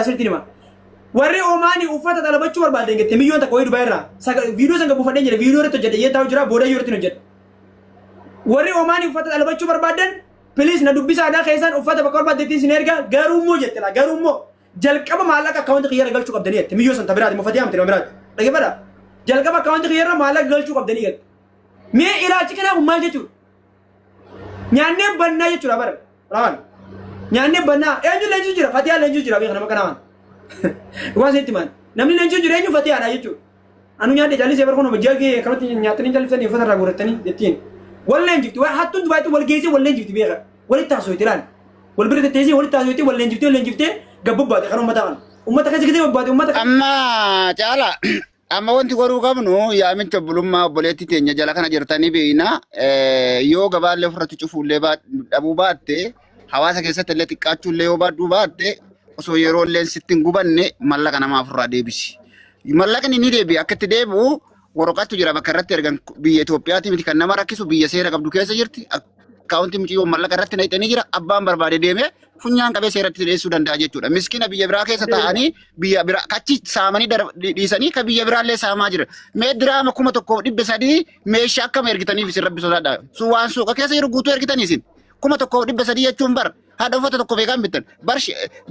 asirti nima warri Omaani uffata talabachuu barbaadan gette milyoon takka wayii Dubaay irraa viidiyoo san buufadhee jira viidiyoo irratti hojjete yee taa'u jira booda yoo irratti hojjete warri Omaani uffata talabachuu barbaadan please na dubbisaadhaa keessaan uffata bakka barbaadetti sin erga garummoo jette la garummoo jalqaba maallaqa akkaawunti xiyyaara galchuu qabdanii jette miyyoo san tabiraati mufatee amte biraati dhaggeeffadha jalqaba akkaawunti xiyyaara maallaqa galchuu qabdanii jette mee ilaalchi kanaaf maal jechuudha nyaannee bannaa jechuudha bara rawan nyaannee bannaa eenyu leenjii jira Fatiyaa leenjii jira beekna nama kanaan waan seetti man namni leenjii jira eenyu Fatiyaadha jechuudha anu nyaadde jaallisee bara kono bajjaagee kanatti nyaatanii jaallisanii uffata irraa guuratanii jettiin walleen jifti hattuun Dubaayitti wal geessee walleen jifti beeka walitti haasoo itti laal wal bira teessee walitti haasoo itti walleen jiftee gabbubbaate kan ummata keessa gisee babbaate ummata amma caala amma wanti goruu qabnu yaamicha bulummaa obboleetti teenya jala kana jirtanii beeyna yoo gabaallee ofirratti cufuullee dhabuu baatte hawaasa keessatti illee xiqqaachuullee yoo baadhuu baatte osoo yeroo illee sitti hin gubanne mallaqa namaaf irraa deebisi. Mallaqni ni deebi'a akka itti deebi'u waraqatu jira bakka irratti ergan biyya Itoophiyaati miti kan nama rakkisu biyya seera qabdu keessa jirti. Akkaawuntii muciyyoo mallaqa irratti naqxanii jira abbaan barbaade deemee funyaan qabee seeratti dhiyeessuu danda'a jechuudha. Miskiina biyya biraa keessa taa'anii biyya biraa kachi saamanii dhiisanii ka biyya biraallee saamaa jira. Mee diraama 1,300 meeshaa akkam ergitaniif isin rabbi sodaadha. Waan suuqa keessa jiru guutuu ergitanii isin 1,300 jechuun bar haadha uffata tokko beekan bittan bar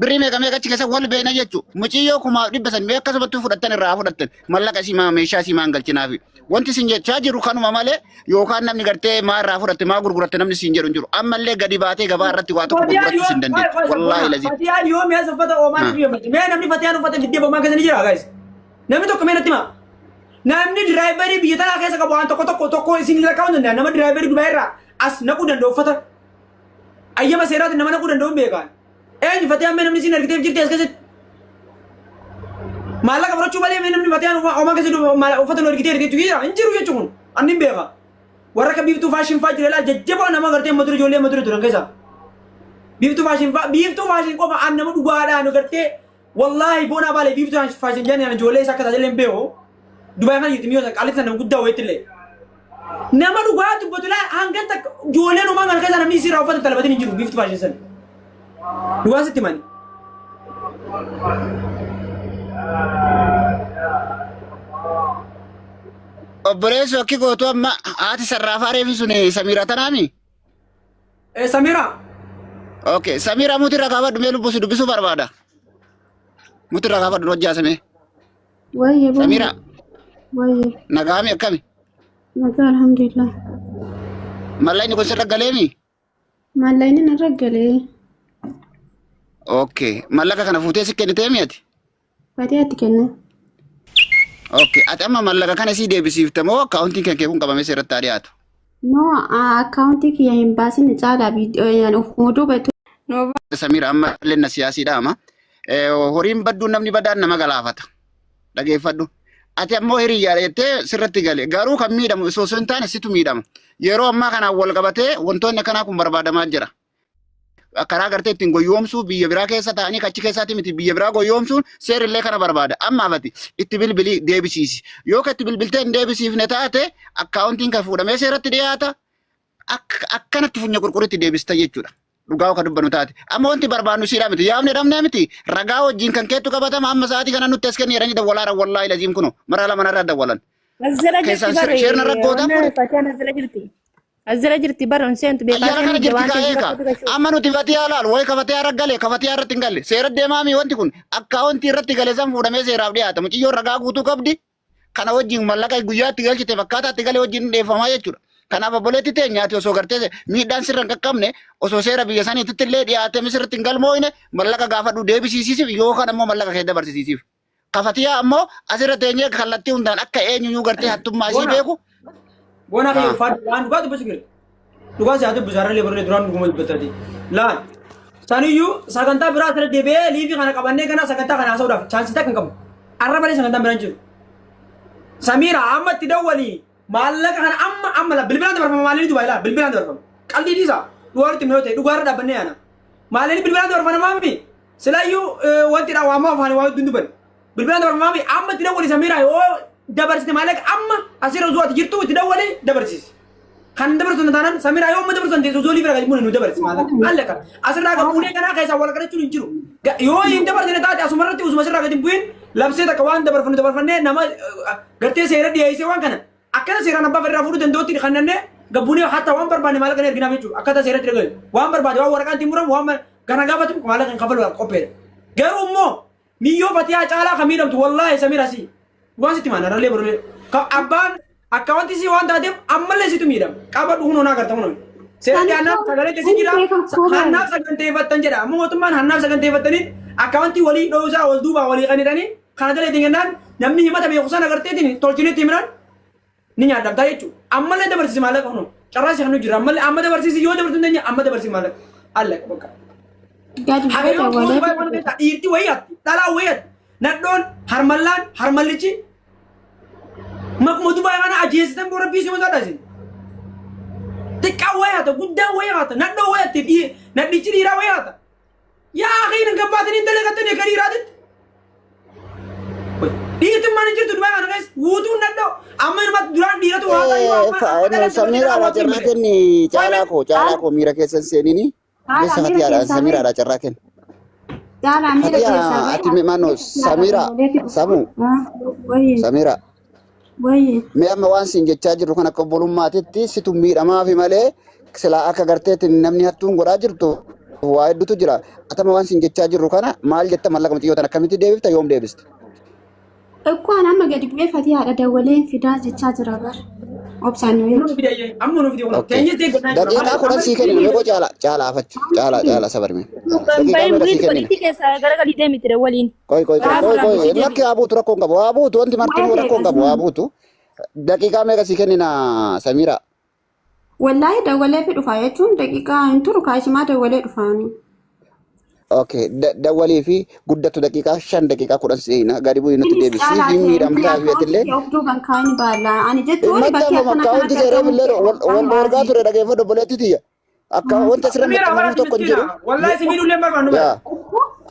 birrii meeqa achi keessa wal beena jechuudha. Muciyyoo 1,100 mee akkasumatti fudhattan irraa fudhattan mallaqa simaa meeshaa simaan galchinaafi. Wanti isin jechaa jiru kanuma malee yookaan namni gartee maa irraa fudhatte maa gurguratte namni isin jedhu jiru. Ammallee gadi baatee gabaa irratti waa tokko gurgurachuu isin dandeessu. Wallaahi lazim. Fatiyaan yoo mi'a uffata Omaan biyya miti. Mee namni Fatiyaan uffata fiddee bomaa keessa ni jira guys. Namni tokko mee natti himaa. Namni diraayivarii biyya tanaa keessa qabu waan tokko isin lakkaa'uu danda'a. Nama diraayivarii Dubaay irraa as naquu danda'u uffata. Ayyama seeraatiin nama naquu danda'u hin beekan. Eenyu Fatiyaan mee namni isin argiteef jirti as keessatti. Maallaqa fudhachuu malee mee namni Fatiyaan Omaan keessa uffata nu argitee jira hin jiru jechuun ani hin beeka. Warra akka biiftuu faashin faa jira jajjabaa nama gartee matura ijoollee matura turan keessa. Biiftuu faashin qofa an nama dhugaadhaan gartee wallaahi boonaa baalee biiftuu faashin jennaan ijoollee isaa akka tajaajila hin beeku. Dubaay kana jirti mi'oota qaalita nama guddaa wayiitillee. Nama dhugaa dubbatu laa hangan takka ijoolleen Omaan kana keessa namni isirraa uffata talabatiin hin jiru biiftuu faashin sana. Dhugaa sitti mani. Obboleessu akki gootu amma haati sarraafaa reefi sun Samiira tanaami? Samiira. Okay, Samiira muti irraa kaafadhu mee lubbuu si dubbisuu barbaada. Muti irraa kaafadhu hojjaasame. Wayye boo. Samiira. Wayye. Nagaami akkami? Nagaa alhamdulillah. Mallayni kun sirra galeemi? Mallayni narra galee. Okay, mallaqa kana fuutee si kennitee mi'ati? Fatiyaatti kenna. Okay, ati amma mallaqa kana si deebisiifte moo akkaawuntiin kan kee kun qabamee seeratti haa dhiyaatu? No, akkaawuntii kiyya hin baasin caalaa oduu beektu. Samiira amma lenna siyaasiidha amma. Horiin badduun namni badaan nama galaafata. Dhageeffadhu. Ati ammoo hiriyaa jettee sirratti gale. Garuu kan miidhamu osoo hin taane situ miidhama. Yeroo ammaa kanaan wal qabatee wantoonni akkanaa kun barbaadamaa jira. Karaa gartee ittiin goyoomsuu biyya biraa keessa ta'anii kachi keessaati miti biyya biraa goyoomsuun seerillee kana barbaada. Amma afati itti bilbilii deebisiisi. Yoo ka itti bilbiltee hin deebisiifne taate akkaawuntiin kan fuudhamee seeratti dhiyaata. Akkanatti funya qurquritti deebista jechuudha. Dhugaa ka dubbanu taate. Amma wanti barbaannu siidhaa miti. Yaafne dhabnee miti. Ragaa wajjin kan keettu qabatama amma sa'aatii kana nutti as kenni jedhanii dawwalaara wallaahi laziim kunu mara lama narraa dawwalan. Keessaan seerna rakkootaa kun. Azra jirti baroon seentu beekaa amma nuti Fatiyaa laal way Fatiyaa raggale Fatiyaa irratti hin galle seera deemaami wanti kun akkaawuntii irratti gale san fuudhamee seeraaf dhiyaata muciyyoo ragaa guutuu qabdi kana wajjin mallaqa guyyaatti galchite fakkaataatti gale wajjin dheeffamaa jechuudha. Kanaaf obboleetti teenyaati osoo gartee miidhaan sirra hin qaqqabne osoo seera biyya saniitti illee dhiyaatee misirratti hin galmooyne mallaqa gaafadhu deebisiisiif yookaan ammoo mallaqa kee dabarsisiisiif. Fatiyaa ammoo asirra teenyee kallattii hundaan akka eenyuyyuu gartee hattummaa isii beeku. Bona kayo fad waan dhugaa dubbachu gire dhugaa siyaatu bisaarra leebarlee duraan dhuguma dubbatati laan saniyyuu sagantaa biraa asirra deebi'ee liivii kana qabannee kana sagantaa kana haasa'uudhaaf chaansii takka hin qabu arra malee sagantaan biraan jiru Samiira amma itti dawwalii maallaqa kana amma bilbilaan dabarfama maallini Dubaay laa bilbilaan dabarfama qalbii dhiisa dhugaa irratti minoo ta'e dhugaa irra dhaabbannee yaana maallini bilbilaan dabarfama maamfi silaayyuu wanti dha waamaa afaanii waa dunduban bilbilaan dabarfama maamfi amma itti dawwalii Samiira yoo dabarsite maallaq amma asirra zuwaati jirtu itti dawwalee dabarsiisi. Kan dabarsu taanaan Samiira yoo amma dabarsu teessoo zoolii bira gadi buune nu dabarsi maallaq. Maallaq asirraa qabuunee kanaa keessaa wal qarachuun hin jiru. yoo hin dabarsine taate asumarratti usuma sirraa gadi bu'in labsee takka waan dabarfannee nama gartee seera dhiyeessee waan kana akkana seeraan abbaa irraa fuudhuu danda'utti kannannee gabbuunee hatta waan barbaanne maallaqa ni erginaaf jechuudha akkata seeratti dhagaye waan barbaade waan waraqaan ittiin muramu waan gana gaafatu maallaqa hin kafalu qopheedha garuu immoo miyyoo fatiyaa caalaa kan miidhamtu wallaahi samiirasi waan sitti maana rallee barullee abbaan akka wanti si waan taateef ammallee situ miidhama qabadhu hunoo naa garta hunoo seerri hannaaf sagalee keessi jira hannaaf saganteeffattan jedha amma mootummaan hannaaf saganteeffattanii akka wanti walii dho'uusaa wal duubaa walii qanidhanii kana daleetiin jennaan namni himata beekusan agarteetiin tolchineetti himran ni nyaadhamtaa jechuudha ammallee dabarsisi maallaqa hunoo carraasi kanu jira ammallee amma dabarsisi yoo dabarsu hin amma dabarsisi maallaqa allaqa bakka dhiirti wayyaatti dhalaa wayyaatti nadhoon harmallaan harmallichi makmatu baay'ana ajeessitan bora biisii mataa dhaasin xiqqaa wayyaata guddaa wayyaata nadhoo wayyaatti nadhichi dhiiraa wayyaata yaa akhiin hin gabbaatanii hin dalagattanii akka dhiiraatitti dhiirtummaan hin jirtu dubaay kana keessa guutuun nadhoo amma irratti duraan dhiiratu waa Samira ala carraa kenni caalaa koo miira keessan seenini keessa hatiyaadha Samiraadha carraa kenni. Ati mano Samira Samu Samira mee amma waan siin jechaa jirru kan akka obbolummaatitti situ miidhamaafi malee silaa akka garteetti namni hattuun godhaa jirtu waa hedduutu jira atama waan siin jechaa jirru kana maal jetta mallaqa mixiyootan akkamitti deebifta yoom deebiste? Ekkuan amma gadi bu'ee fatiyaadha dawaleen fidaa jechaa jira bar obsaan daqiiqaa kudhan sii kennin meeqoo caalaa afachu caalaa sabarme koy lakki haa buutu rakkoon qabu haa buutu wanti martinuu rakkoon qabu haa buutu daqiiqaa meeqa sii kennina Samira? Wallaahi dawalee fi dhufaa jechuun daqiiqaa hin turu kaasimaa dawalee dhufaanii. Okay, dawalii fi guddatu daqiiqaa 5 daqiiqaa 10 seena gadi bu'ii nuti deebisii fi miidhamtaa fi atillee. Ofduuban kaani baala ani jettuun bakkee kana kaawwanti seeree billee wal dorgaa ture dhageeffadhu obboleetti tiyya. Akka wanti asirra maxxanfamu tokko hin jiru. Wallaahi sibiilullee barbaannu.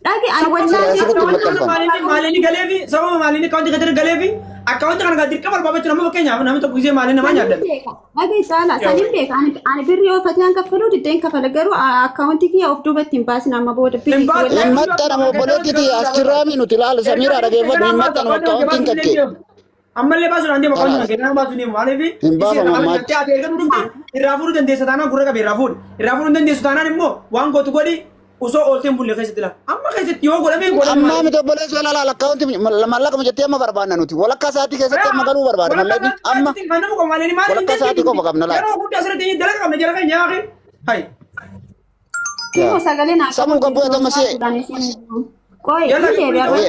Dhagi ani wallaahi maaliin galee fi sababa maaliin kaawwanti gadi galee fi akkaawwanti kana gadi dirqama barbaachuu nama fakkeenyaaf namni tokko gisee maaliin nama nyaaddan. Dhagi saala sadiin beeka ani birrii yoo fatiyaan kaffaluu diddeen kaffala garuu akkaawwanti kiyya of duubatti hin baasin amma booda birrii. Hin maxxanamu obboleetti tiyya asirraami nuti ilaala Samira dhageeffadhu hin maxxanamu akkaawwantiin kakkee. Ammallee baasuun andee bakka kana kennan baasuun ni maaliif hin baafamu ammaatti. Irraa fuudhuu dandeessa taanaan gurra qabee irraa fuudhuu dandeessu taanaan immoo waan gootu godhi usoo oolteen bulle keessatti la amma keessatti yoo godhamee amma miti obboleessu ilaala akkaawwanti mallaqa jettee amma barbaadna nuti walakkaa sa'aatii keessatti amma galuu barbaada mallaqni amma walakkaa sa'aatii qofa qabna laata. Yeroo guddaa asirratti dalaga qabna jala keenya yaa hay. Samuu kan bu'e tammasee.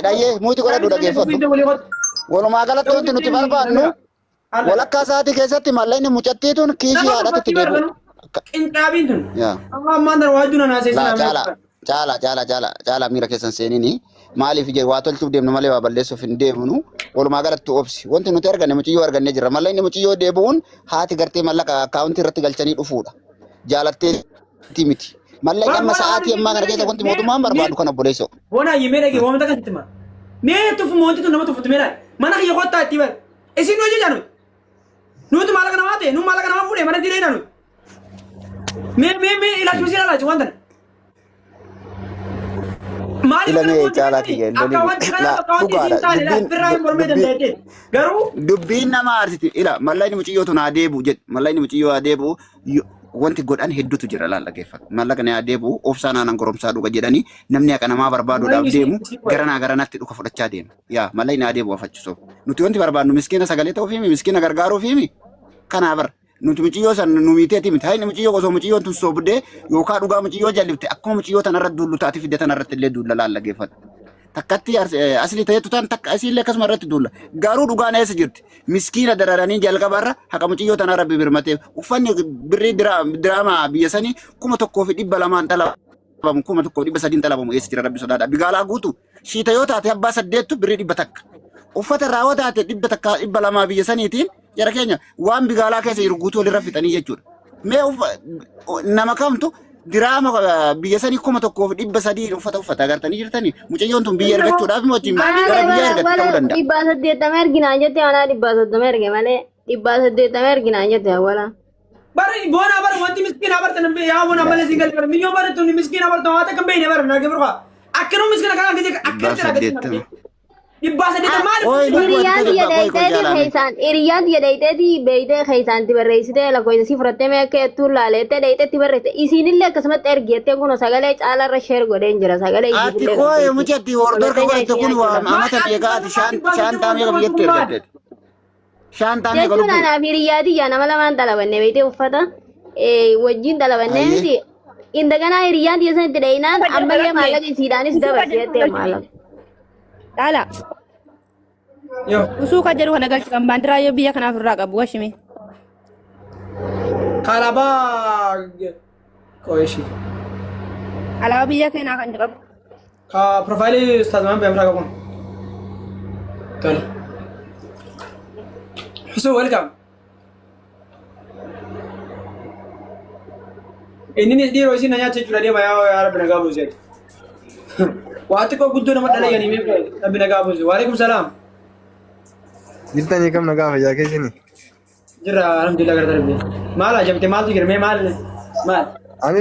Dhayyee muuti godhadhu dhageeffadhu. Walumaa galatti wanti nuti barbaadnu walakkaa sa'aatii keessatti mallaqni mucattiituun kiisii haadhatti deebi'u. Qinxaabiin tun. Ammaan dura waajjuna naaseessinaa. Caalaa miira keessan seenini maaliif ije waa tolchuuf deemnu malee waa balleessuuf hin deemnu walumaa galatti obsi wanti nuti arganne muciyyoo argannee jirra mallaqni muciyyoo deebi'uun haati gartee mallaqa akkaawuntii irratti galchanii dhufuudha jaalatteetti miti mallaqni amma sa'aatii ammaa kana keessa wanti mootummaan barbaadu kan obboleessoo. Bona yimee dhagee waan takka sitti maa mee tufu wanti tun nama tufutti meedhaan mana kiyya kottaa itti bara isin hojii jaanu nuti maallaqa namaa ta'e nu maallaqa namaa fuudhee mana diree naanu mee ilaalchisiin ilaalchi waan tana. Ilamee caalaa kiyya dubbiin nama arsiti ila mallaqni muciyyoo tun haa deebi'u jedhe mallaqni muciyyoo haa deebi'u wanti godhan hedduutu jira laal dhageeffatu mallaqni haa deebi'u obsaan aanan goromsaa dhuga jedhanii namni akka namaa barbaaduudhaaf deemu garanatti dhuka fudhachaa deema yaa mallaqni haa deebi'u afachisoo nuti wanti barbaadnu miskiina sagalee ta'uufiimi miskiina gargaaruufiimi kanaa bara nuti muciyyoo san nu miiteeti miti hayni muciyyoo osoo muciyyoon tun soobdee yookaan dhugaa muciyyoo jallifte akkuma muciyyoo tanarratti duullu taati fidde tanarratti illee duulla laal dhageeffatu. Takkatti asli ta'etu tan takka asiillee akkasuma irratti duulla garuu dhugaan eessa jirti miskiina dararanii jalqabarra haqa muciyyoo tanarra bibirmateef uffanni birrii diraamaa biyya sanii 1,200 talabamu 1,300 talabamu eessa jira rabbi sodaadha bigaalaa guutu shiita yoo taate abbaa 8 birrii 100 uffata raawwa taate 200 biyya saniitiin jara keenya waan bigaalaa keessa jiru guutuu walirra fixanii jechuudha. Mee nama kamtu diraama biyya sanii 1,300 uffata agartanii jirtanii mucayyoon tun biyya ergachuudhaaf wajjin gara biyya ergatti ta'uu danda'a. 180 erginaan jette aanaa 180 erge malee 180 erginaan jette awwaala. Bari boona bar wanti miskiina bartan yaa boona malee singal bar miyyoo bar tun miskiina bar tawata kan beene bar na gebru Akkanuma miskina kana gidi akkatti ragatti. Dhibba saddeet maal? Hiriyyaan biyya dheeyiteeti keessaan hiriyyaan biyya dheeyiteeti beeyitee keessaan barreessitee lakkoofsa si fudhattee meeqeettuu laaleettee dheeyiteetti barreessite isiinillee akkasumatti ergeettee kun sagalee caalarra sheer godheen jira sagalee ati koo mucatti hordor kabalte kun waa amata meeqaati shaantaa meeqa biyyatti ergadde shaantaa meeqa jechuun anaaf hiriyyaati yaa nama lamaan dalabanne beeyitee uffata wajjin dalabanne miti indagana hiriyyaan biyya sanitti dheeyinaan ammallee maallaqa isiidhaanis dabarseettee maallaqa. Dala. Yo. Usuu ka jedhu kana galchi kan baandiraa yoo biyya kanaaf irraa qabu washime. Kalabaa koishi. Alaabaa biyya keenyaa kan qabu. Ka profailii ustaazaman beemraa qabuun. Tole. Husu welcome. Inni dhiiroo isin na nyaachee jira deema yaa rabbi nagaa buuseeti. Waati koo guddoo nama dhala yaanii meeqa rabbi nagaa buuse. Waalaikum salaam. Jirtanii kam nagaa fayyaa keessanii? Jira alhamdulillah gara darbe. Maal ajabte maaltu jira mee maal? Ani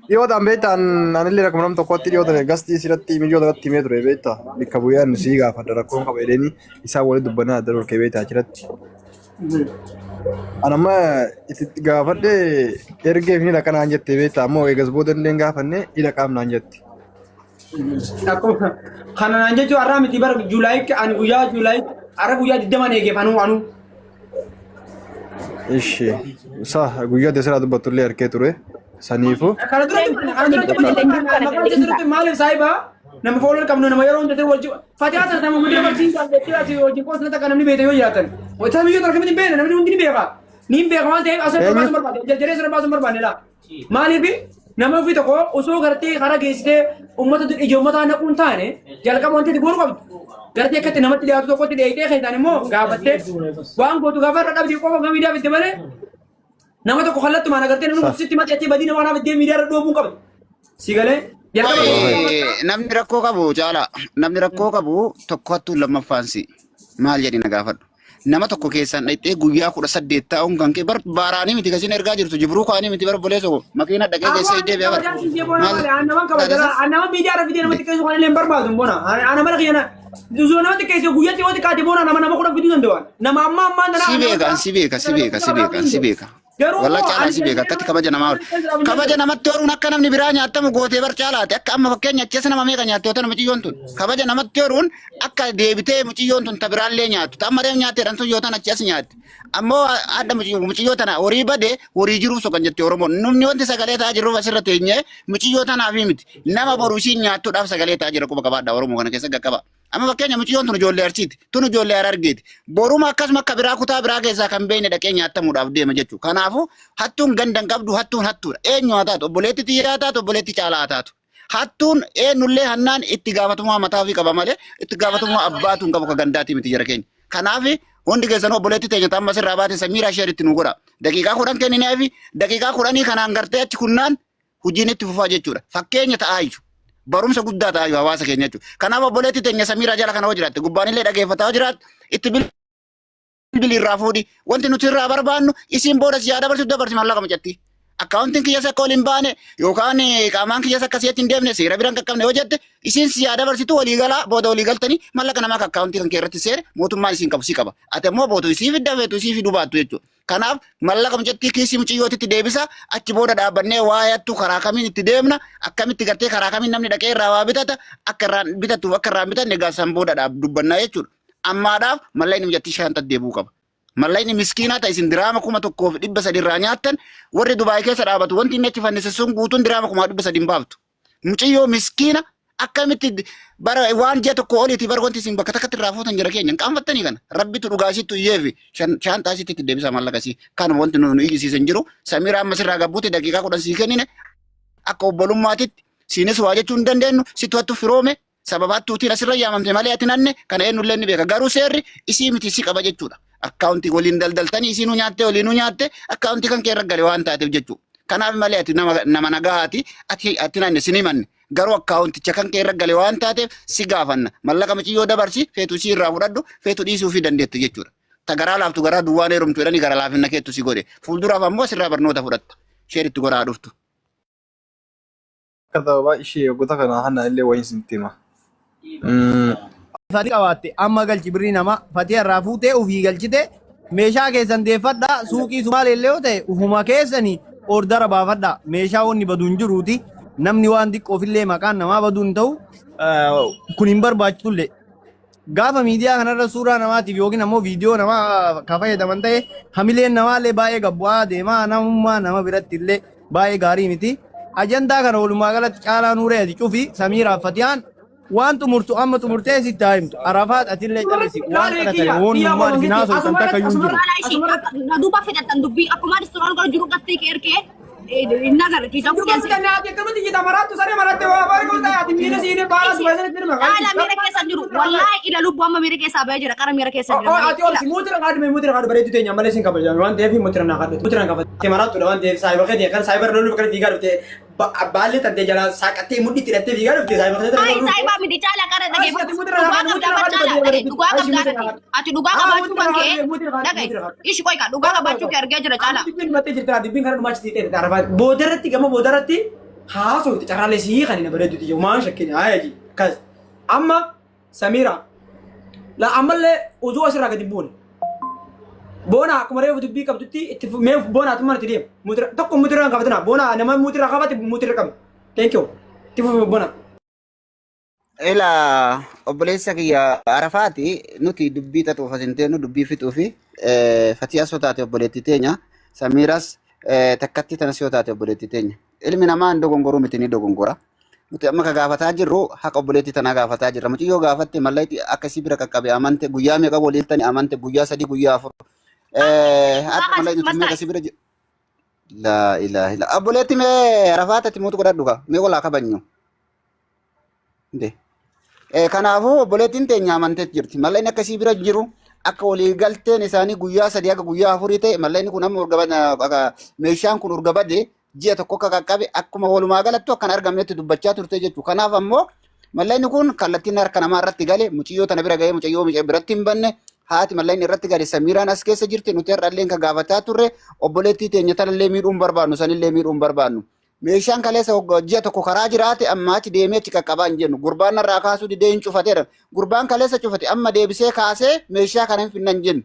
dhiyootaan beektaan anillee rakkoo nam tokkotti dhiyootan gastii sirratti mijoota irratti himee ture beektaa bakka bu'ee nu sii gaafadha rakkoon qaba jedhanii isaan walitti dubbannaa adda dorkee beektaa achirratti. Anamma itti gaafadhe ergee fi hidha kanaan jettee beektaa ammoo eegas booda illee gaafanne hidha qaamnaan jetti. Akkuma kanaan jechuun har'aa miti bara Juulaayii ani guyyaa Juulaayii har'a guyyaa 20 eegeef anu. Ishi saa guyyaa deseraa dubbattullee harkee ture saniifu. Kana duratti maaliif saayibaa nama fooloo qabnu nama yeroo hundaa wajji fatihaa nama muddee barsiisaa jechuudha ati hojii qoosna takka namni beekte yoo jiraatan. Wata biyyoota akkamitti hin beekne namni hundi ni beeka. Ni hin beeka waan ta'eef asirra baasuun barbaade jajjaree asirra baasuun barbaade laa. Maaliif nama ofii tokko osoo gartee karaa geessitee uummata ijoommataa naquun taane jalqaba wanti goonu qabdu. Gartee akkatti namatti dhiyaatu tokkotti dheeyitee keessaan immoo gaafattee waan gootu gaafa irra dhabdii qofa gama miidiyaa fitte malee nama tokko kallattumaan agartee namni mufsitti maxxattee badii nama kanaaf iddee miidiyaa irra dhoobuu qabdu. Si galee namni rakkoo qabu caala namni rakkoo qabu tokko hattuu lammaffaansi maal jedhi na gaafadhu. Nama tokko keessaan dhaqxee guyyaa 18 taa'uun kan kee bar baaraanii miti kasin ergaa jirtu jibruu kaanii miti bar boleessa ko makiina dhaqee geessee iddee beekaa. Nama miidiyaa irra fidee namatti keessu kan illee hin barbaadu bona. Ana mala kiyyana Duzoo namatti keessee guyyaatti yoo xiqqaate bona nama kudha fiduu danda'an. Nama ammaa si beeka. Walla caalaa si beeka akkatti kabaja namaa kabaja namatti horuun akka namni biraa nyaattamu gootee bar caalaate akka amma fakkeenya keessa nama meeqa nyaatti yoo ta'u muciyyoon tun kabaja namatti horuun akka deebitee muciyyoon tun tabiraallee nyaattu ta'amma reef nyaatteedhaan tun yoo ta'an achi as nyaatti ammoo adda muciyyoo tana horii bade horii jiruuf sokan jettee Oromoon namni wanti sagalee ta'aa jiruuf asirra teenyee muciyyoo tanaaf miti nama boruu isiin nyaattuudhaaf sagalee ta'aa jira quba qabaadha Oromoo kana keessa qaqqaba. Amma fakkeenya muciyyoon tun ijoollee Arsiiti tun ijoollee Harargeeti boruma akkasuma akka biraa kutaa biraa keessaa kan beekne dhaqee nyaattamuudhaaf deema jechuudha. Kanaafuu hattuun gandan qabdu hattuun hattuudha eenyu haa taatu obboleetti xiyyaa haa taatu obboleetti caalaa haa taatu hattuun eenyullee hannaan itti gaafatamummaa mataa fi qaba malee itti gaafatamummaa abbaatuun qabu ka gandaati miti jara keenya. Kanaaf hundi keessan obboleetti teenya tamma sirraa baate samiira isheeritti nu godha daqiiqaa 10 kenninee fi daqiiqaa 10 kanaan gartee achi kunnaan hojiin itti fufaa jechuudha. Fakkeenya ta'aayu barumsa guddaa ta'aayu hawaasa keenya jechuudha. Kanaaf obboleetti teenya samiira jala kana hoo jiraatte gubbaanillee dhageeffataa hoo jiraatte itti bilirraa fuudhi wanti nuti irraa barbaannu isiin booda siyaa dabarsi mallaqa mucatti. Akkaawuntiin kiyyas akka waliin baane yookaan qaamaan kiyyas akka si'achi hin deemne seera biraan qaqqabne yoo jette isiin siyaa dabarsitu waliigalaa booda waliigaltanii mallaqa namaa akka akkaawuntii kan kee irratti seere mootummaan isiin qabu si qaba. Ati immoo bootu isii fidda feetu isii fiduu baattu jechuudha. Kanaaf mallaqa mucattii kiisii muciyyootitti deebisa achi booda dhaabbannee waayattu karaa kamiin itti deemna akkamitti gartee karaa kamiin namni dhaqee irraa waa bitata akka irraan bitatuuf akka irraan bitanne gaasaan booda dubbannaa jechuudha. Ammaadhaaf mallayni mucattii shaantat deebuu qaba. Mallayni miskiinaa ta'e isin diraama 1,300 irraa nyaattan warri Dubaay keessa dhaabatu wanti inni achi fannise sun guutuun diraama 1,300 hin baaftu. Muciyyoo miskiina akkamitti bara waan ji'a tokko oliiti bara wanti isin bakka takkatti irraa fuutan jira keenya hin qaanfattanii kana rabbitu dhugaasittu iyyeefi shaantaasitti itti deebisa mallaqasii kanuma wanti nu ijisiisan jiru Samiira amma sirraa gabbuute daqiiqaa 10 sii kennine akka obbolummaatitti siinis waa jechuu hin dandeenyu situ hattu firoome sababaattuutiin asirra yaamamte malee ati nanne kana eenyullee ni beeka garuu seerri isii miti si qaba jechuudha. Akkaawuntii waliin daldaltanii isiin nyaatte waliin nyaatte akkaawuntii kan kee irra gale waan taateef jechuudha. Kanaaf malee ati nama nagaati ati nanne sini manne garuu akkaawunticha kan kee irra gale waan taateef si gaafanna mallaqa muciyyoo dabarsi feetu si irraa fudhadhu feetu dhiisuu fi dandeetti jechuudha. Ta garaa laaftu garaa duwwaan heerumtu jedhanii gara laafinna keettu si godhe fuulduraaf ammoo sirraa barnoota fudhatta sheeritti goraa dhuftu. كذا شيء قلت لك أنا هنا اللي وين سنتيما Fati qabatte amma galchi birrii nama fati irraa fuutee ofii galchite meeshaa keessan deeffadha suuqii sumaalillee yoo ta'e ufuma keessanii ordara baafadha meeshaa wanni badu hin jiruuti namni waan xiqqoofillee maqaan namaa badu hin ta'u kun hin barbaachitullee gaafa miidiyaa kanarra suuraa namaatiif yookiin ammoo viidiyoo namaa ka fayyadaman ta'e hamileen namaallee baay'ee gabbu'aa deemaa namummaa nama biratti illee baay'ee gaarii miti ajandaa kana walumaa galatti caalaa nuuree ati cufi Samiiraaf Fatiyaan waan tumurtu amma tumurtee si taa'imtu Arafaat atillee calisi waan kana ta'e woonummaan isinaa sooltan takka yuun jiru. Duuba fedhatan dubbii akkuma ristooraan gara jiru gattee ergee inna gara kiisa bukeessa. Kan ati akkamitti jita maraattu saree maraatte waa baari goota ati miira siine baala subaysa jirma. Haala miira keessa jiru wallahi ila lubbu amma miira keessa ba'ee jira qara miira keessa jira. Ati ol si muutira kaadhu bareedu teenya malee sin kabajan waan ta'eef muutira naa kaadhu muutira kaafate maraattu waan ta'eef saayiba kee kan saayiba loluu kan fiigaa dhufte baalle tante jala saaqattee mudhi tidhattee fiigaa dhufte saayiba kee. Ai saayiba midi caala qara dhageeffatu dhugaa qabda ati dhugaa qabaachuu kan kee dhagaye ishi qoy ka dhugaa qabaachuu kee argee jira caala. Dibbiin mattee jirta dibbiin kana dhumaachisi ta'e Arafaat boodarratti gama boodarratti haasofti carraalee sii kan hin bareeduti yoo maan shakkini hayaji kas amma Samiira la ammallee uzuu asirraa gadi buune boona akkuma reefu dubbii qabdutti itti mee boona tummaan itti deemu muutira tokko muutira qabatina boona nama muutira qabate muutira qabu thank you itti fufu boona. Ila obboleessa kiyya Arafaati nuti dubbii xaxuuf asinteenu dubbii fixuu fi Fatiyaa sotaate obboleetti teenya Samiiras takkatti tanas yoo taate obboleetti teenya ilmi namaa hin dogongoruu miti ni dogongora nuti amma ka gaafataa jirru haqa obboleetti tanaa gaafataa jirra muti yoo gaafatte mallayti akkasii bira qaqqabe amante guyyaa meeqa waliiltani amante guyyaa 3 guyyaa 4 hatta mallayti nuti meeqa si bira la ilaha illa obboleetti mee Arafaatatti muutu godhadhu ka mee walaa kabanyu nde kanaafuu obboleettiin teenya amante jirti mallayni akkasii bira jiru akka walii galteen isaanii guyyaa 3 akka guyyaa 4 ta'e mallayni kun amma urgabada meeshaan kun urgabade ji'a tokko akka qaqqabe akkuma walumaa galattu akkan argamnetti dubbachaa turte jechuudha. Kanaaf ammoo mallayni kun kallattiin harka namaa irratti gale muciyyoo tana bira ga'ee mucayyoo biratti hin banne haati mallayni irratti gale Samiiraan as keessa jirti nuti har'allee kan gaafataa turre obboleettii teenya tanallee miidhuun barbaannu sanillee miidhuun barbaannu. Meeshaan kaleessa ji'a tokko karaa jiraate amma achi deemee achi qaqqabaa hin jennu gurbaan irraa kaasuu didee hin cufateera gurbaan kaleessa cufate amma deebisee kaasee meeshaa kana hin finnan jennu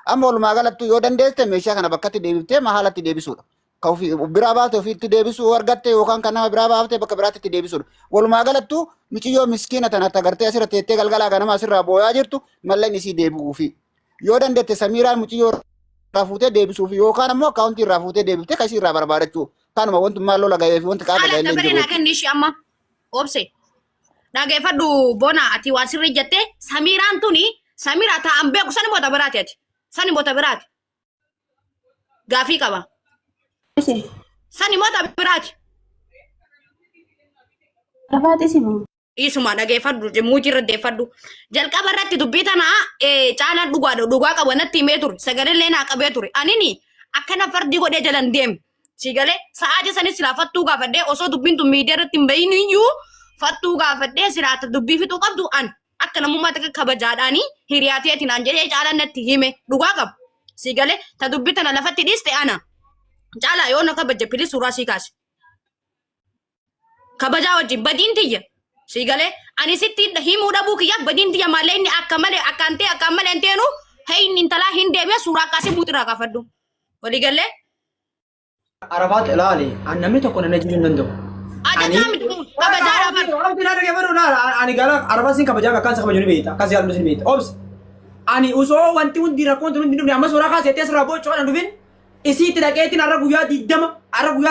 amma walumaa galattu yoo dandeesse meeshaa kana bakkatti deebiftee mahaalatti deebisuudha. Ka ofii biraa baafte ofiitti deebisuu argatte yookaan kan nama biraa baafte bakka biraatti deebisuudha. Walumaa galattu muciyyoo miskiina tanatti agartee asirra teettee galgalaa ganama asirraa booyaa jirtu mallayni isii deebi'uufi yoo dandeette Samiiraan muciyyoo irraa fuutee deebisuufi yookaan ammoo akkaawuntii irraa fuutee deebiftee kasii irraa barbaadachuu kanuma wanti maaloo lagayee fi wanti qaama ga'ee illee jiru. Kan ishi amma obse dhageeffadhu bona ati waan sirrii jettee Samiiraan tuni Samiira ta'an beeku sani moota biraati ati sani moota biraati gaafii qaba. Sani moota biraati. Arafaati simu. Isuma dhageeffadhu muujii irra deeffadhu jalqaba irratti dubbii tana caalaan dhugaa qabu natti himee ture sagalee naa qabee ture anini akkana fardii godhee jalan deemu. Sigalee sa'aatii sanis silaa fattuu gaafadhee osoo dubbiin tun miidiyaa irratti hin bahin iyyuu fattuu gaafadhee silaata dubbii fixuu qabdu an akka namummaa takka kabajaadhaanii hiriyaateetiin an jedhee caalaan natti hime dhugaa qabu. Sigalee ta dubbii tana lafatti dhiiste ana caalaa yoo na kabaje pili suuraa sii kaase. Kabajaa wajjin badiin tiyya. Sigalee ani sitti himuu dhabuu kiyya badiin tiyya malee inni akka malee akka malee hin teenu inni intalaa hin deebi'e suuraa kaasee muuxirraa kaafadhu. Waliigallee. Arafaat ilaali namni tokko nana jiru hin danda'u. Ani gala Arafaat sin kabajaa akkaan isa kabaju ni beekta akkas yaallu sin beekta. Obs ani usoo wanti hundi rakkoon tun hundi dhufne amma suuraa kaasettee asirraa boocoo kana dhufin isiitti dhaqeetiin har'a guyyaa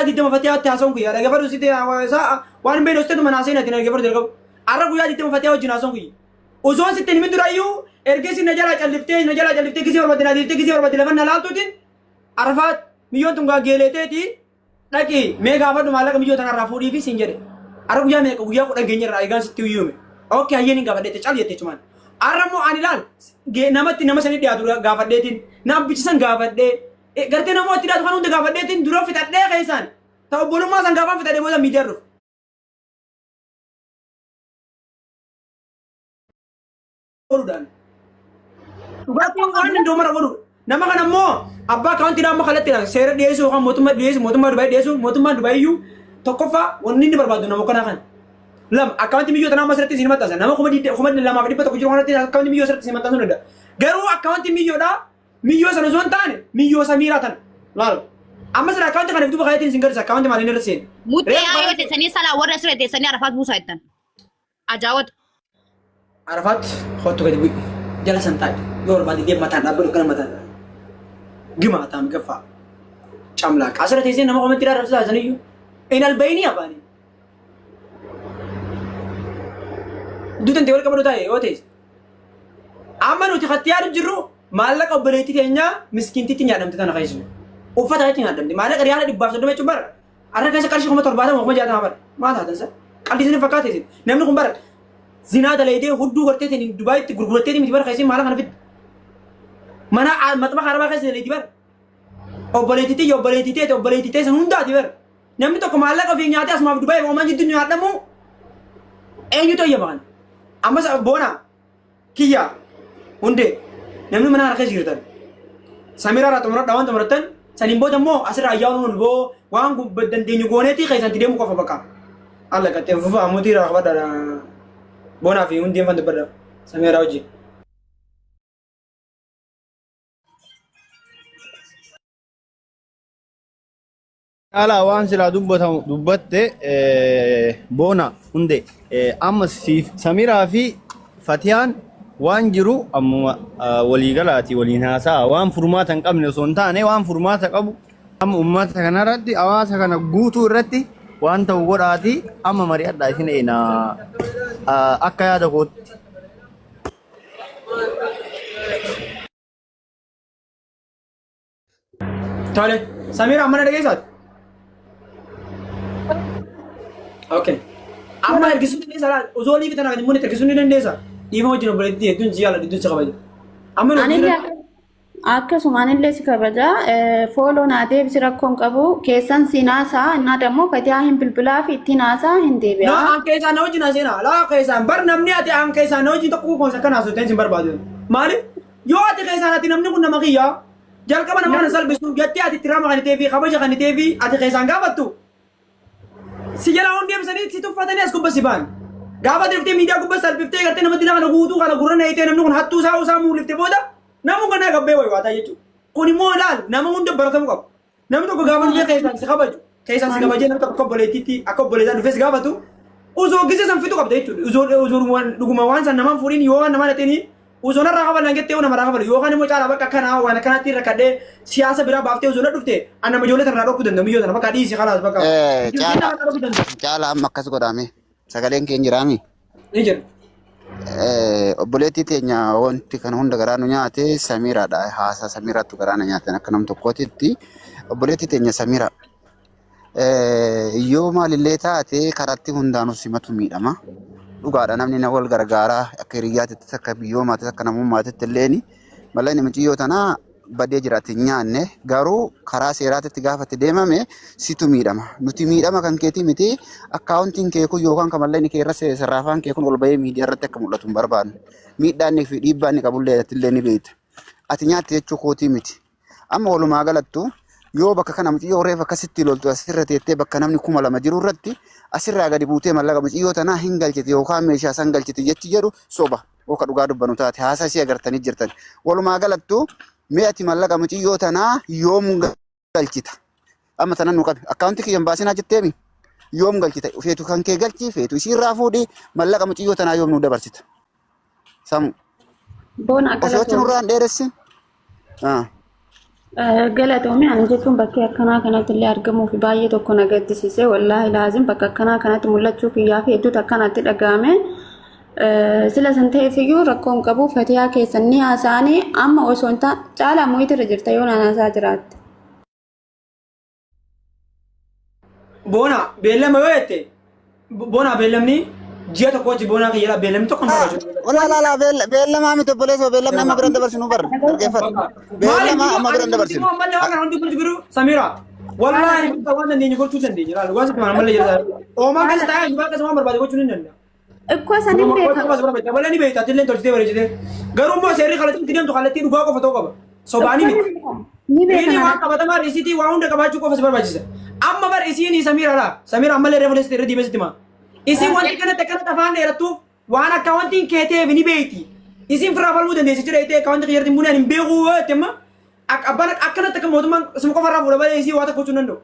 20 Fatiyaatti haasa'uun kuyyaa dhaggeeffadhu isiitti waan hin beekne hojjetu mana haasa'in ati dhaggeeffadhu jalqabu har'a guyyaa 20 Fatiyaa wajjin haasa'uun kuyya. Usoo sitti hin mindurayyuu ergeessi na jalaa calliftee gisee barbaadde lafa na laaltuutiin Arafaat miyyoon tun gaageeleeteeti dhaqi mee gaafadhu maallaqa miyyoo tanarraa fuudhii fi siin jedhe har'a guyyaa meeqa guyyaa 10 geenyarraa eegaan sitti uyyuume ookee hayyeen hin gaafadheette cal jettee cumaan har'a immoo ani laal namatti nama sanii dhiyaatu gaafadheetiin na abbichisan gaafadhee gartee namoo itti dhiyaatu kan hunda gaafadheetiin dura fixadhee keessaan ta'u obbolummaa san gaafaan fixadhee booda miidiyaa dhufu. Dhugaatiin waan hin doomara godhu nama kanammoo abbaa kawanti nama kalatti seera dhiyeessu yookaan mootummaa Dubaay dhiyeessu mootummaan Dubaay iyyuu tokkoffaa wanni inni barbaadu nama kana kan lama akkaawunti miyyoo tanaa masirratti isin maxxansa nama kuma lamaaf dhibba tokko jiru kanatti akkaawunti miyyoo sirratti isin maxxansuu danda'a garuu akkaawunti miyyoodha miyyoo sana osoo hin taane miyyoo samiiraa tan laal amma sira akkaawunti kana duuba kaayatiin isin garisa akkaawunti maaliin irra seeni muttee ayoo teessanii salaa warra siree teessanii arafaat buusaa jettan ajaawata arafaat hottu gadi bu'i jala san taa'e yoo barbaade deem mataan dhaabbatu kana mataan gima taa'am gaffaa camlaaq asirra teessee nama komentii irraa rabsisaa saniyyuu in albayni afaanii duutan wal qabatu taa'e yoo teesse amma nuti khattiyaadu jirru maallaqa obboleettii teenyaa miskiintitti nyaadhamte tana keessu uffata itti nyaadhamte maallaqa riyaala 130 jechuun bara arra keessa qarshii 70 bara maa taatan sa qallisanii fakkaate isin namni kun bara zinaa dalaydee hudduu gartee tiin Dubaayitti gurguratteeti miti bara keessi maallaqa kana fitti mana maxmaqa arabaa keessa dalaydii bara obboleettii teessan hundaati bara namni tokko maallaqa ofii nyaatee asumaaf Dubaayii oomaan jidduu nyaadhamu eenyutu eeyyama kana ammas boona kiyya hundee namni mana harka jirtan Samira irraa xumuradha waan xumurattan saniin booda immoo asirraa ayyaanu boo waan dandeenyu gooneetii keessanti deemu qofa bakka alla qaxxeen fufa ammuutii irraa qabadha boonaa fi hundeen fan dubbadha Samira wajjin. Ala waan sila dubbatte boona hunde amma Samiraa fi Fatiyaan waan jiru amma waliigalaati waliin haasaa waan furmaata hin qabne osoo hin taane waan furmaata qabu amma uummata kanarratti hawaasa kana guutuu irratti waan ta'u godhaati amma mari'adhaa isin eena akka yaada kootti. Tole Samira amma na dhageessaati. Okay. Amma ergisuu dandeessa laa osoo liifi tanaa gadi muune ergisuu ni dandeessa. Dhiifa wajjin obboleettii hedduun jiyaala hedduun si kabaja. Amma akkasuma anillee si kabaja fooloo naa deebisi rakkoon qabu keessan si naasaa innaa dammoo Fatiyaa hin bilbilaa fi itti naasaa hin deebi'a. Naa an keessaa na wajjin haaseenaa laa keessaan bar namni ati an keessaa na wajjin tokko kuukoonsa kan haasofteen sin barbaadu. Maaliif yoo ati keessaan ati namni kun nama kiyyaa jalqaba nama kana salbisu jettee ati tiraama kan itee fi kabaja kan itee fi ati keessaan gaafattu. Si jala hundi deebisanii si tuffatanii as gubba si baan. Gaafa deeftee miidiyaa gubba salbiftee gartee namatti kana guutuu kana gurra na itee namni kun hattuu isaa muuliftee booda namu kana gabbee wayi waataa jechuudha. Kun immoo ilaal nama hunda baratamuu qabu. Namni tokko gaafa dhufee keessaan si kabaju. Keessaan si kabajee namni tokko obboleettiitti akka obboleetaa dhufee si gaafatu. Uzoo gisee san fitu qabda jechuudha. Uzoo dhuguma waan san namaan fuudhiin yoo waan namaan haxeenii uzoo narraa kabalan jettee nama irraa kabalu yookaan immoo caalaa bakka kanaa waan akkanatti rakkadhee siyaasa biraa baaftee uzoo na dhufte annama ijoollee tanarraa dhokku danda'u miyyoo tana bakka dhiisi kalaas bakka. Caalaa amma akkas godhame sagaleen keenya jiraami. Ni jira. Obboleettii teenya wanti kana hunda garaa nu nyaate Samiraadha. Haasaa Samiraattu garaa na nyaatan akka nam tokkootitti obboleettii teenya Samira. Yoo maalillee taate karatti hundaanuu simatu miidhama. Dhugaadha namni na wal gargaaraa akka hiriyyaatitti akka biyyoomaatti akka namummaatitti illeen mallayni muciyyoo tanaa badee jiraatti nyaanne garuu karaa seeraatitti gaafatti deemame situ miidhama. Nuti miidhama kan keetii miti akkaawuntiin kee kun yookaan kan mallayni kee irra sarraafaan kee kun ol bahee miidiyaa irratti akka mul'atu hin barbaannu. Miidhaan fi dhiibbaan qabullee illee ni beekta. Ati nyaatte jechuu kootii miti. Amma walumaa galattu yoo bakka kana muciyyoo reef akkasitti loltu asirra teettee bakka namni 2,000 jiru irratti asirraa gadi buutee mallaqa muciyyoo tanaa hin galchite yookaan meeshaa san galchite jechi jedhu soba akka dhugaa dubbanu taate haasaa isii agartanii jirtan. Walumaa galattu mee ati mallaqa muciyyoo tanaa yoom galchita? Amma tanan nu qabe akkaawunti kiyyan baasinaa jetteemi yoom galchita? Feetu kan kee galchi feetu isiirraa fuudhi mallaqa muciyyoo tanaa yoom nu dabarsita? Samu. Boona akka osoo nurraan dheeressin. Galatoomii ani jechuun bakki akkanaa kanatti illee argamuu fi baay'ee tokko na gaddisiisee wallaahi laazim bakka akkanaa kanatti mul'achuu kiyyaa fi hedduutu akkanatti dhaga'ame. Sila san ta'eef iyyuu rakkoon qabu Fatiyaa keessan ni haasaanii amma osoo hin taane caalaa mo'iitirra jirta yoo naanaasaa jiraatte. Boona beellama yoo jette boona beellamni ji'a tokko wajji boonaa kiyyaadha beellamni tokko hin barbaadu. Beellamaa miti obboleessa beellamni amma biran dabarsinu barra. Beellama amma biran dabarsinu. Ammallee waan kana hundi kun jiru Samira. Wallaahi waan dandeenye gochuu dandeenya. Waan sakkaan ammallee jira. Oomaa keessa taa'ee waan keessa waan barbaade gochuu ni danda'a. Ikkoo sanin beekama. Wala ni beektaa tilleen tolchitee bareechitee. Garuu immoo seerri kallattii deemtu kallattii dhugaa qofa ta'uu qaba. Sobaanii miti. Ni Inni waan beekama. qabatamaa riisitii waan hunda qabaachuu qofa si barbaachisa. amma bar isiin Samira amma le reference irra diimesitti ma isin wanti kanatti akkana afaan dheerattuuf waan akka wanti keeteef ni beekti isin firraa falmuu dandeessi jira itee akka wanti qiyyaartiin bunaan hin beekuu temma abbaan akkanatti akka mootummaan suma qofarraa fuudha balee isii waa tokko gochuu danda'u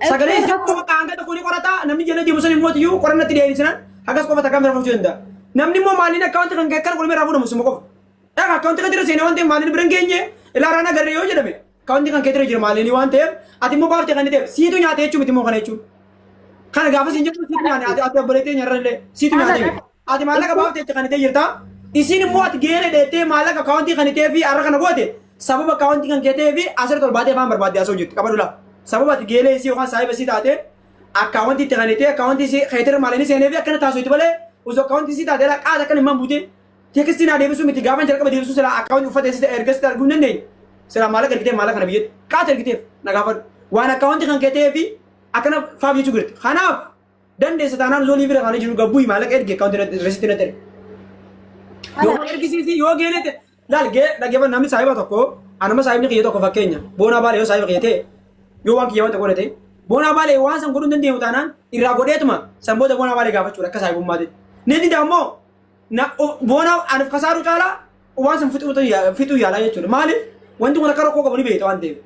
sagalee isii qofa qaanga tokko ni qorata namni jala deemu san immoo iyyuu qorannatti deemsisan hagas qofa takkaan firraa fuudhuu danda'a namni immoo maaliin akka wanti kan akkana qolmee irraa fuudhamu suma qofa akka wanti kan jira seenee wanti maaliin biran geenye ilaaraan agarree yoo jedhame kawanti kan keetere jira maaliin waan ta'eef ati immoo baafte kan ta'eef siitu nyaate jechuun miti immoo kana jechuun kana gaafa siin jettu siitu nyaate ati abboleetee nyarrallee siitu nyaate ati maallaqa baafte jecha kan ta'e jirta isin immoo ati geere dheettee maallaqa kawanti kan ta'ee fi har'a kana goote sababa kawanti kan keetee fi asirra tolbaatee afaan barbaadde asoo jirtu qabadula sababa ati geelee isii yookaan saahiba isii taate akka wanti itti kan ta'e kawanti isii keetere maaliin seenee fi akkana taasoo itti balee osoo kawanti isii taate qaata akka hin buute teekistiin adeemsuu miti gaafa jalqaba deebisuu sila akka wanti uffata isii ergasii arguu hin dandeenye sila maallaqa ergitee maallaqa kana biyyatti qaata ergiteef nagaafadhu waan akka wanti kan keetee fi akkana faaf jechuu girti kanaaf dandeessa taanaan zoonii bira kan jiru gabbuu maallaqa erge akka wanti resitti na ta'e yoo ergisiisi yoo geelete laal dhageeffan namni saahiba tokko anama saahibni kiyya tokko fakkeenya boonaa baalee yoo saahiba kiyya ta'e yoo waan kiyya wanta godhate boonaa baalee waan san godhuu hin dandeenyu taanaan irraa godheetuma san booda boonaa baalee gaafachuudha akka saahibummaati ni dida ammoo boonaa anaaf kasaaru caalaa waan san fixuu yaalaa jechuudha maaliif wanti kun akka rakkoo qabu ni beekta waan ta'eef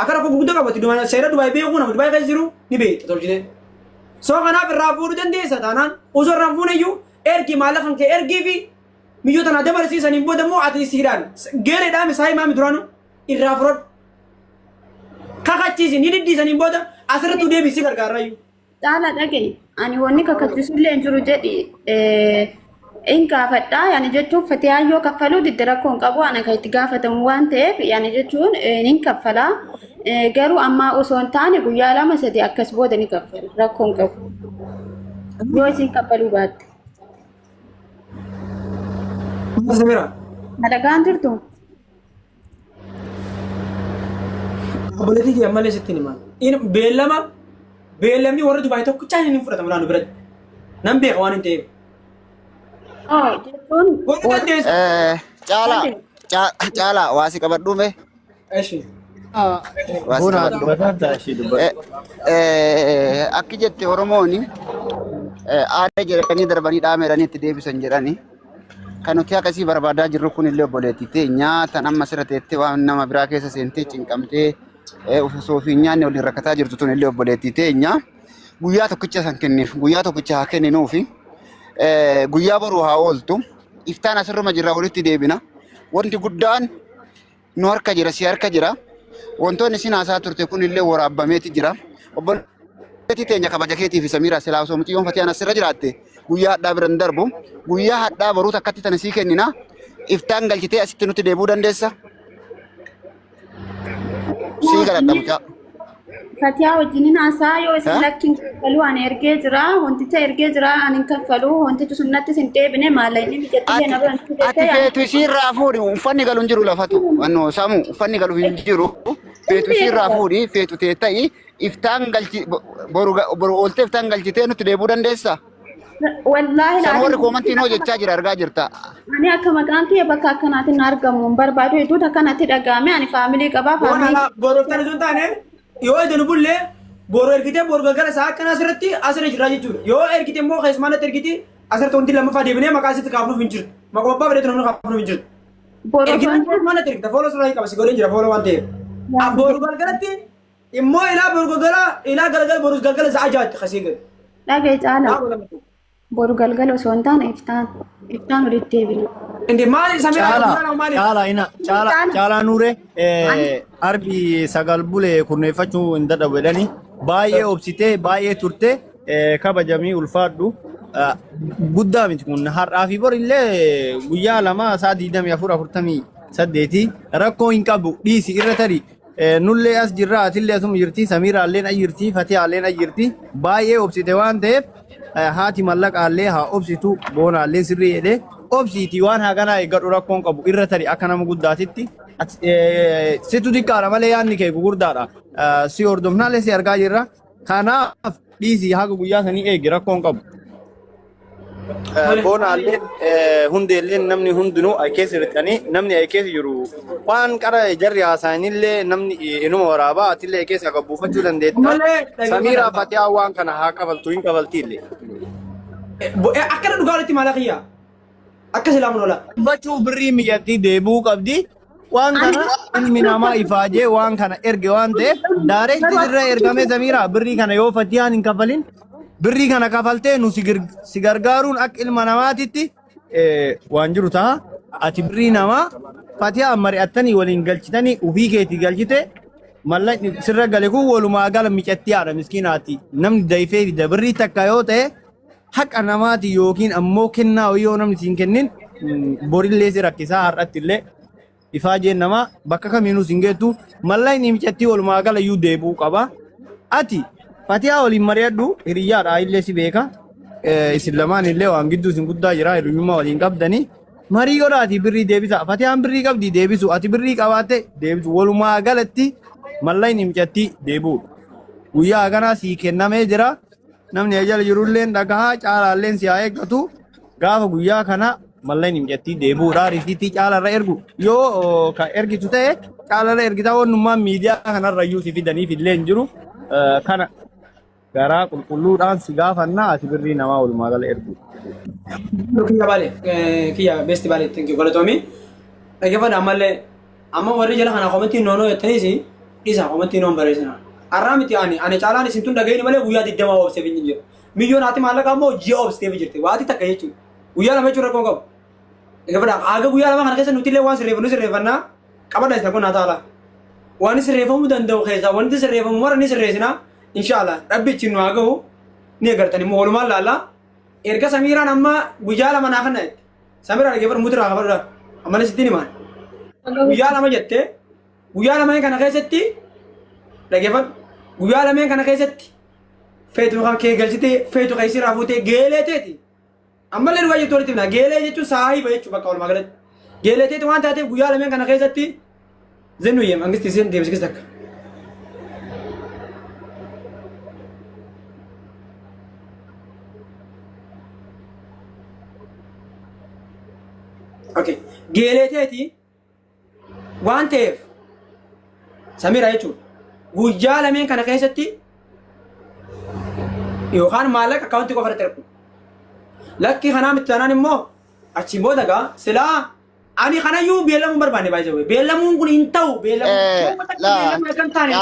akka rakkoo guddaa qabatti seera Dubaay beekuu nama Dubaay keessa jiru ni beekta tolchite soo kanaaf irraa fuudhuu dandeessa taanaan osoo irraa fuune iyyuu ergi maallaqa kan kee ergii fi miyyoo tanaa dabarsiisaniin booda immoo ati siidhaan geeleedhaan saayii maami duraanu irraa fudhadhu kakachiisi ni diddiisaniin booda asirratti deebisi gargaarra iyyuu. Caala dhagaye ani wanni kakachiisullee hin jiru jedhi in gaafadha yani jechuun fatiyaayyoo kaffaluu didda rakkoon qabu ana kan itti gaafatamu waan ta'eef yani jechuun in kaffalaa garuu amma osoo hin taane guyyaa 2-3 akkas booda ni kaffala rakkoon qabu yoo isin kaffaluu baatte. Samira. Madagaan jirtu. Abboleetii kiyya malee sitti nima. Beellamni warra Dubaay tokko caan hin fudhatamu naannoo biratti. Nan beeka waan hin ta'eef. Caala waasi qabadhuume. Akki jette Oromooni aadaa jedhanii darbanii dhaameedhanii itti deebisan jedhanii kan nuti akkasii barbaadaa jirru kun illee obboleettii teenya tan amma sirra teettee waan nama biraa keessa seentee cinqamtee ufusoo fi nyaanni waliin rakkataa jirtu tun illee obboleettii teenya guyyaa tokkicha san kenniif guyyaa tokkicha haa kenninuufi guyyaa boruu haa ooltu iftaan asirruma jirra walitti deebina wanti guddaan nu harka jira si harka jira wantoonni isin haasaa turte kun illee waraabbameeti jira obboleettii teenya kabaja keetii fi Samiraa silaa osoo muciyyoon Fatiyaan asirra jiraatte guyyaa hadhaa biran darbu guyyaa hadhaa boruu takkatti tan sii kennina iftaan galchitee asitti nutti deebuu dandeessa sii galadha mucaa. Fatiyaa wajjiniin haasaa yoo isin lakkiin kaffalu ani ergee jira wanticha ergee jira ani kaffalu wantichi sunnatti sin deebine maallaqni mijattii na biran ati feetu isiirraa fuudhi uffanni galu hin jiru lafatu wanno samu uffanni galu hin jiru feetu isiirraa fuudhi feetu tee ta'i iftaan galchi boru oolte iftaan galchitee nutti deebuu dandeessa. Wallahi san warri koomantiin hoo jechaa jira argaa jirta. Ani akka maqaan kee bakka akkanaatiin argamu hin barbaadu hedduutu akkanatti dhaga'ame ani faamilii qabaa faamilii. Boroftaan sun taane yoo edenu bullee boru ergitee boru galgala isaa akkana asirratti asirra jirra jechuudha. Yoo ergite immoo keessummaatti ergiti asirratti wanti lammaffaa deebinee maqaa isitti kaafnuuf hin jirtu. Maqaa abbaa bareedu namni kaafnuuf hin jirtu. Ergite mana ergita fooloo sirraa qaba si godhee jira fooloo waan ta'eef. Boru galgalatti immoo ilaa boru galgala boru galgala isaa ajaa'atti kasii gadi. Dhagee caalaa. Boru galgala osoo hin taane iftaan walitti deebina. Indi maali Samiraa Caala Nuure arbi sagal bulee kurneeffachuu hin dadhabu jedhani baay'ee obsitee baay'ee turte kabajamii ulfaadhu guddaa miti kun har'aa fi bor illee guyyaa 2 saa 24:48 rakkoo hin qabu dhiisi irra tarii nullee as jirra atillee asuma jirti Samiraalleen as jirti Fatiyaalleen as jirti baay'ee obsite waan ta'eef haati mallaqaallee haa obsitu boonaallee sirrii jedhee obsiitii waan haganaa eeggadhu rakkoon qabu irra tarii akka nama guddaatitti situ xiqqaadha malee yaadni kee gugurdaadha si hordofnaallee si argaa jirra kanaaf dhiisii haga guyyaa sanii eegi rakkoon qabu. Boonaallee hundeellee namni hundinuu keessa hirkanii namni keessa jiru waan qara jarri haasaanillee namni inuma waraabaa atillee keessa qabbuufachuu dandeetta. Samiiraa Fatiyaa waan kana haa kafaltu hin kafaltiillee. Akkana dhugaa walitti maala kiyyaa akka silaamun oola. Bachuu birrii miyyattii deebuu qabdi. Waan kana ilmi namaa ifaajee waan kana erge waan ta'eef daareetti irra ergame Samiiraa birrii kana yoo Fatiyaan hin kafalin birrii kana kafaltee nu si gargaaruun akka ilma namaatitti waan jiru ta'a. Ati birrii namaa Fatiyaa mari'attanii waliin galchitanii ofii keetii galchite mallaqni sirra gale kun walumaa gala miccattii haadha miskiinaati. Namni dayfee fida birrii takka yoo ta'e haqa namaati yookiin ammoo kennaa yoo namni siin kennin borillee si rakkisaa har'atti illee ifaajeen namaa bakka kamiinuu siin geettu mallaqni miccattii walumaa gala iyyuu deebi'uu qaba. Ati Fatiyaa waliin mari'adhu hiriyyaadha illee si beeka. Isin lamaan illee waan gidduu isin guddaa jira hiriyummaa waliin qabdanii. Marii godhaati birrii deebisa. Fatiyaan birrii qabdi deebisu. Ati birrii qabaatte deebisu. Walumaa galatti mallaqni miccattii deebi'u. Guyyaa kanaa sii kennamee jira. Namni ajala jirullee dhagahaa caalaalleen si haa eeggatu. Gaafa guyyaa kana mallaqni miccattii deebi'uudha. Risiitii caalarra ergu. Yoo ka ergitu ta'e caalarra ergitaa wannummaan miidiyaa kanarra iyyuu si fidaniif illee hin jiru. Kana garaa qulqulluudhaan si gaafannaa ati birrii namaa walumaa gala ergu. Kiyya baale kiyya besti baale thank you galatoomii. Dhaggeeffadha ammallee amma warri jala kana komentiin noonoo jettaniis isa komentiin noon bareessina. Har'aa miti ani caalaan isin tun dhaga'ini malee guyyaa 20 obseef hin jiru. Milyoon haati maallaqa ammoo ji'a obseef jirti. Waati takka jechuudha. Guyyaa lama jechuudha rakkoon qabu. Dhaggeeffadha haga guyyaa lama kana keessa nuti illee waan sirreeffannu sirreeffannaa qabadha isa kun haa taala. Waan sirreeffamuu danda'u keessaa wanti sirreeffamu mara ni sirreessinaa. Inshallah rabbichi nu haa gahu ni agartanii moo walumaan laallaa. Erga Samiiraan amma guyyaa lama naa kana jette. Samiiraan dhaggeeffadhu muturaa qabadudha. Ammallee sitti himaan. Guyyaa lama jettee guyyaa lameen kana keessatti dhaggeeffadhu. Guyyaa lameen kana keessatti feetu kan kee galchitee feetu kan isiraa fuutee geelee teeti. Ammallee dhugaa jettu walitti himna. Geelee jechuun saahiba jechuudha bakka walumaa galatti. Geelee teeti waan taateef guyyaa lameen kana keessatti zennu yem angisti isin deebisikis takka. Okay. Geelee teeti waan ta'eef Samiira jechuudha. Guyyaa lameen kana keessatti yookaan maallaqa akkaawuntii qofa irratti ergu. Lakki kanaa miti taanaan immoo achiin booda gaa silaa ani kanayyuu beellamuun barbaanne baay'ee beellamuun kun hin ta'u beellamuun kan taane